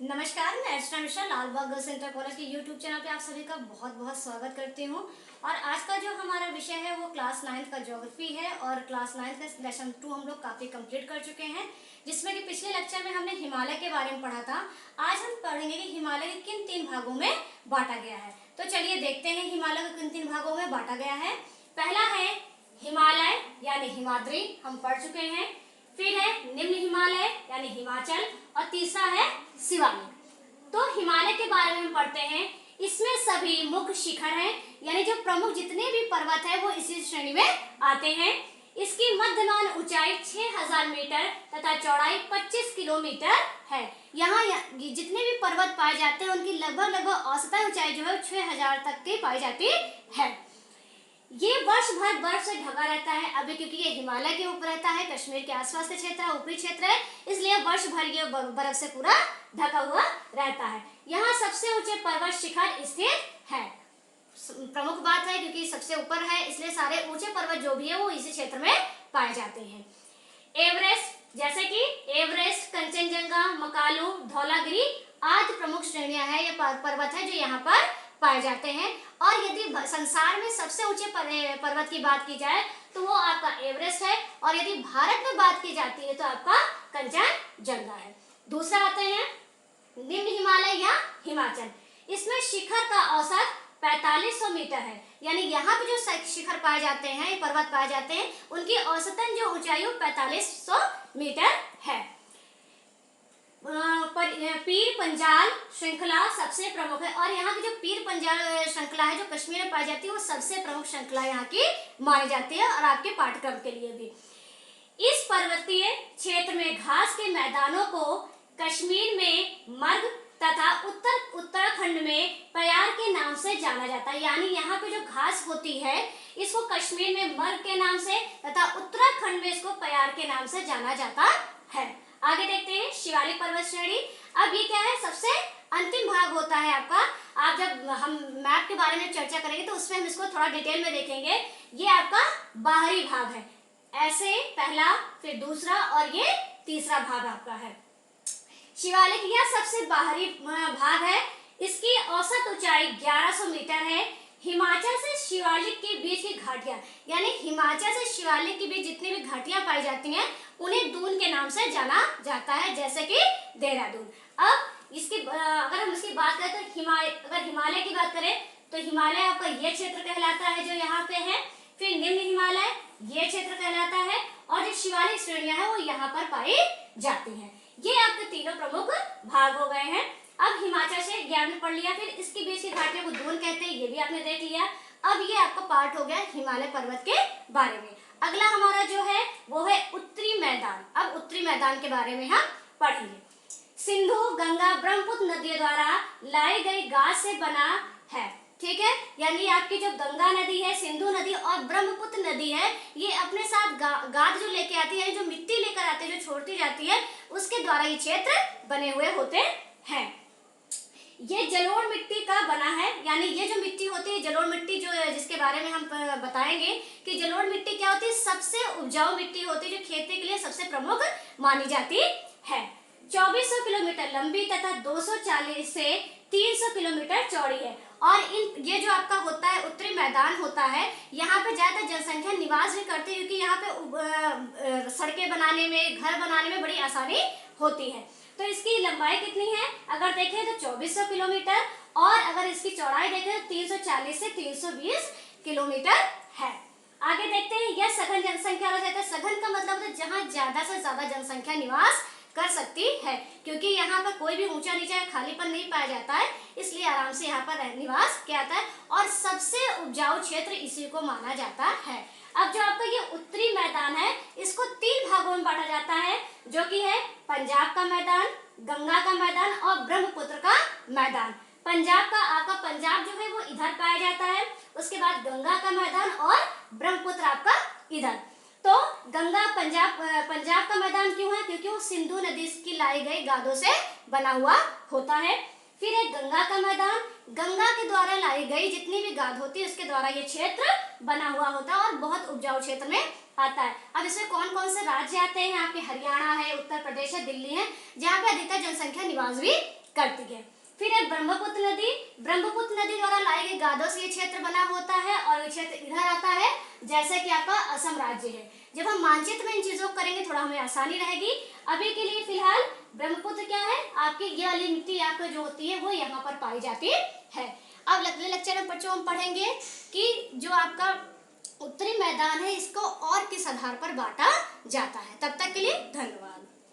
नमस्कार, मैं Archana Mishra Lalbagh girls inter college के यूट्यूब चैनल पे आप सभी का बहुत बहुत स्वागत करती हूँ। और आज का जो हमारा विषय है वो क्लास 9th का ज्योग्राफी है। और क्लास 9th का लेसन 2 हम लोग काफ़ी कंप्लीट कर चुके हैं, जिसमें कि पिछले लेक्चर में हमने हिमालय के बारे में पढ़ा था। आज हम पढ़ेंगे कि हिमालय के किन 3 भागों में बांटा गया है। तो चलिए देखते हैं हिमालय को किन 3 भागों में बांटा गया है। पहला है हिमालय यानी हिमाद्री, हम पढ़ चुके हैं। फिर है निम्न हिमालय यानी हिमाचल, और तीसरा है शिवालिक। तो हिमालय के बारे में हम पढ़ते हैं। इसमें सभी मुख्य शिखर हैं, यानी जो प्रमुख जितने भी पर्वत है वो इसी श्रेणी में आते हैं। इसकी मध्यमान ऊंचाई 6000 मीटर तथा चौड़ाई 25 किलोमीटर है। यहाँ जितने भी पर्वत पाए जाते हैं उनकी लगभग औसतन ऊंचाई जो है 6000 तक की पाई जाती है। ये वर्ष भर बर्फ से ढका रहता है। अभी क्योंकि ये हिमालय के ऊपर रहता है, कश्मीर के आसपास का क्षेत्र है, ऊपरी क्षेत्र है, इसलिए वर्ष भर ये बर्फ से पूरा ढका हुआ रहता है। यहाँ सबसे ऊंचे पर्वत शिखर स्थित है। प्रमुख बात है क्योंकि सबसे ऊपर है, इसलिए सारे ऊंचे पर्वत जो भी है वो इसी क्षेत्र में पाए जाते हैं। एवरेस्ट, जैसे कि एवरेस्ट, कंचनजंगा, मकालू, धौलागिरी आदि प्रमुख श्रेणियां हैं, ये पर्वत है जो यहाँ पर पाए जाते हैं। और यदि संसार में सबसे ऊंचे पर्वत की बात की जाए तो वो आपका एवरेस्ट है, और यदि भारत में बात की जाती है तो आपका कंचनजंगा है। दूसरा आते हैं निम्न हिमालय या हिमाचल। इसमें शिखर का औसत 4500 मीटर है, यानी यहाँ पे जो शिखर पाए जाते हैं, पर्वत पाए जाते हैं, उनकी औसतन जो ऊंचाई 4500 मीटर है। पीर पंजाल श्रृंखला सबसे प्रमुख है, और यहाँ की जो पीर पंजाल श्रृंखला है जो कश्मीर में पाई जाती है वो सबसे प्रमुख श्रृंखला यहाँ की मानी जाती है, और आपके पाठ्यक्रम के लिए भी। इस पर्वतीय क्षेत्र में घास के मैदानों को कश्मीर में मर्ग तथा उत्तराखंड में पयार के नाम से जाना जाता है। यानी यहाँ पे जो घास होती है इसको कश्मीर में मर्ग के नाम से तथा उत्तराखंड में इसको पयार के नाम से जाना जाता है। आगे देखते हैं शिवालिक पर्वत श्रेणी। अब ये क्या है, सबसे अंतिम भाग होता है आपका। आप जब हम मैप के बारे में चर्चा करेंगे तो उसमें हम इसको थोड़ा डिटेल में देखेंगे। ये आपका बाहरी भाग है, ऐसे पहला, फिर दूसरा और ये तीसरा भाग आपका है। शिवालिक यह सबसे बाहरी भाग है। इसकी औसत ऊंचाई 1100 मीटर है। हिमाचल से शिवालिक के बीच की घाटियां, यानी हिमाचल से शिवालिक के बीच जितनी भी घाटियां पाई जाती हैं उन्हें दून के नाम से जाना जाता है, जैसे कि देहरादून। अब इसकी अगर हम इसकी बात करें तो अगर हिमालय की बात करें तो हिमालय आपका ये क्षेत्र कहलाता है जो यहाँ पे है। फिर निम्न हिमालय ये क्षेत्र कहलाता है, और जो शिवालिक श्रेणियां हैं वो यहाँ पर पाई जाती हैं। ये आपके तीनों प्रमुख भाग हो गए हैं। अब हिमाचल से ज्ञान में पढ़ लिया, फिर इसके बीच की घाटियों को दून कहते हैं, ये भी आपने देख लिया। अब ये आपका पार्ट हो गया हिमालय पर्वत के बारे में। अगला हमारा जो है वो है उत्तरी मैदान। अब उत्तरी मैदान के बारे में हम पढ़ेंगे। सिंधु, गंगा, ब्रह्मपुत्र नदियों द्वारा लाई गई गाद से बना है, ठीक है। यानी आपकी जो गंगा नदी है, सिंधु नदी और ब्रह्मपुत्र नदी है, ये अपने साथ गाद जो लेके आती है, जो मिट्टी लेकर आती है, जो छोड़ती जाती है, उसके द्वारा ये क्षेत्र बने हुए होते हैं। ये जलोढ़ मिट्टी का बना है, यानी ये जो मिट्टी होती है जलोढ़ मिट्टी, जो जिसके बारे में हम बताएंगे कि जलोढ़ मिट्टी क्या होती है, सबसे उपजाऊ मिट्टी होती है जो खेती के लिए सबसे प्रमुख मानी जाती है। 2400 किलोमीटर लंबी तथा 240 से 300 किलोमीटर चौड़ी है। और ये जो आपका होता है उत्तरी मैदान होता है, यहाँ पे ज्यादा जनसंख्या निवास भी करती है, क्योंकि यहाँ पे सड़कें बनाने में, घर बनाने में बड़ी आसानी होती है। तो इसकी लंबाई कितनी है अगर देखें तो 2400 किलोमीटर, और अगर इसकी चौड़ाई देखें तो 340 से 320 किलोमीटर है। आगे देखते हैं यह सघन जनसंख्या वाला क्षेत्र। सघन का मतलब है जहाँ ज्यादा से ज्यादा जनसंख्या निवास कर सकती है, क्योंकि यहाँ पर कोई भी ऊंचा नीचा खालीपन नहीं पाया जाता है, इसलिए आराम से यहाँ पर निवास किया जाता है, और सबसे उपजाऊ क्षेत्र इसी को माना जाता है। अब जो आपका ये उत्तरी मैदान है इसको 3 भागों में बांटा जाता है, जो कि है पंजाब का मैदान, गंगा का मैदान और ब्रह्मपुत्र का मैदान। पंजाब का आपका पंजाब जो है वो इधर पाया जाता है, उसके बाद गंगा का मैदान और ब्रह्मपुत्र आपका इधर। तो गंगा पंजाब का मैदान क्यों है, क्योंकि वो सिंधु नदी की लाई गई गादों से बना हुआ होता है। फिर है गंगा का मैदान, गंगा के द्वारा लाई गई जितनी भी गाद होती है उसके द्वारा ये क्षेत्र बना हुआ होता है और बहुत उपजाऊ क्षेत्र में आता है। अब इसमें कौन कौन से राज्य आते हैं, आपके हरियाणा है, उत्तर प्रदेश है, दिल्ली है, जहाँ पे अधिकतर जनसंख्या निवास भी करती है। फिर है ब्रह्मपुत्र नदी। ब्रह्मपुत्र नदी द्वारा लाई गई गादों से ये क्षेत्र बना होता है और ये क्षेत्र इधर आता है जैसे कि आपका असम राज्य है। जब हम मानचित्र में इन चीजों को करेंगे थोड़ा हमें आसानी रहेगी। अभी के लिए फिलहाल ब्रह्मपुत्र क्या है, आपकी ये वाली मिट्टी आपको जो होती है वो यहाँ पर पाई जाती है। अब अगले लेक्चर में बच्चों हम पढ़ेंगे कि जो आपका उत्तरी मैदान है इसको और किस आधार पर बांटा जाता है। तब तक के लिए धन्यवाद।